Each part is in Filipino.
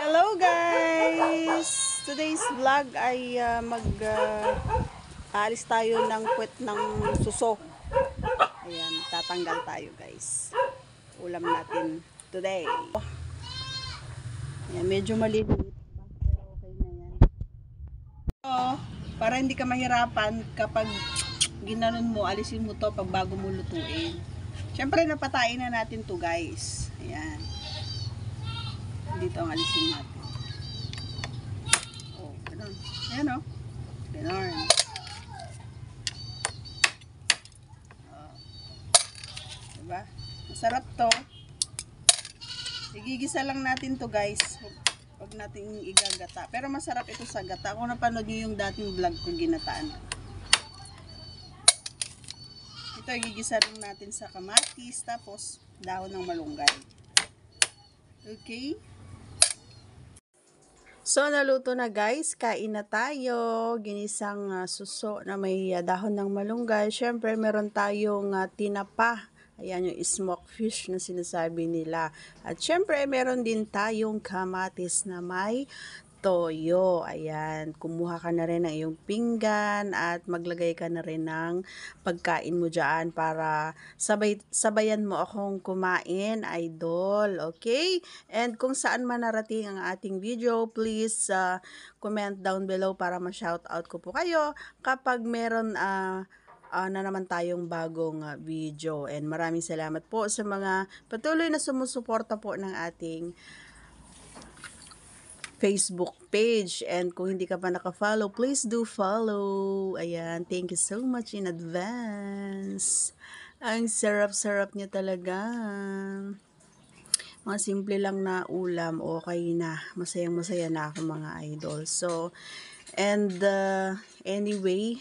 Hello guys! Today's vlog ay alis tayo ng puwet ng suso. Ayan, tatanggal tayo guys. Ulam natin today. Ayan, medyo maliliit pa, pero okay na yan. So, para hindi ka mahirapan kapag ginanon mo, alisin mo to pag bago mo lutuin. Siyempre napatain na natin to guys. Ayan. Dito ang alisin natin. Oh, ganun. Ayan o. Ganun. Oh. Diba? Masarap to. Igigisa lang natin to guys. Huwag natin igagata. Pero masarap ito sa gata. Kung napanood nyo yung dating vlog kong ginataan. Ito igigisa lang natin sa kamatis. Tapos dahon ng malunggay. Okay? So, naluto na guys. Kain na tayo. Ginisang suso na may dahon ng malunggay. Siyempre, meron tayong tinapa. Ayan yung smoked fish na sinasabi nila. At siyempre, meron din tayong kamatis na may toyo. Ayan, kumuha ka na rin ng iyong pinggan at maglagay ka na rin ng pagkain mo dyan para sabayan mo akong kumain, idol. Okay? And kung saan man narating ang ating video, please comment down below para ma-shoutout ko po kayo kapag meron na naman tayong bagong video. And maraming salamat po sa mga patuloy na sumusuporta po ng ating Facebook page. And kung hindi ka pa naka-follow, please do follow. Ayan, thank you so much in advance. Ang sarap-sarap niya talaga. Mga simple lang na ulam, okay na. Masayang-masaya na ako mga idol. So, and anyway,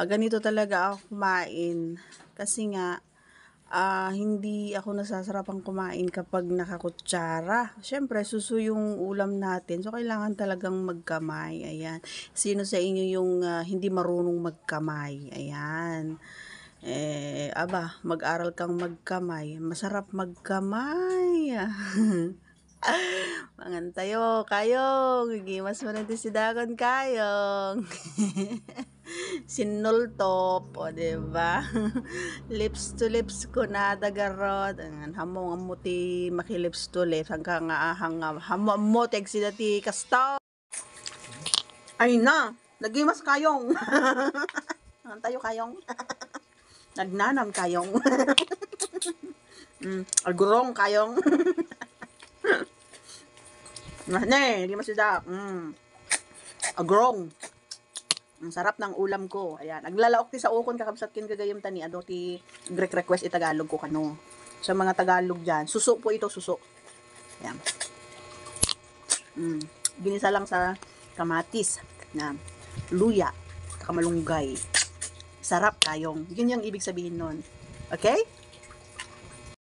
ganito talaga ako kumain. Kasi nga, hindi ako nasasarapang kumain kapag nakakutsara. Siyempre, suso yung ulam natin. So, kailangan talagang magkamay. Ayan. Sino sa inyo yung hindi marunong magkamay? Ayan. Mag-aral kang magkamay. Masarap magkamay. Mangantayo, kayong. Gigimas mo natin si Dagon, kayong. Sinultop, o diba? Lips to lips ko na dagarot. Hamong amuti makilips to lips. Hanggang hamong amuti si dati kastaw. Ay na, nagimas kayong. Tayo kayong. Nagnanam kayong. Agurong kayong. Ne, di masida. Agrong. Ang sarap ng ulam ko. Ayan. Naglalaok ti sa ukon kakabsat kin kagayom tani ado ti Greek request itagalog ko kano. Sa mga Tagalog diyan, suso po ito, suso. Ayan. Ginisa lang sa kamatis na luya, kamalunggay. Sarap kayong. Yun yung ibig sabihin nun. Okay?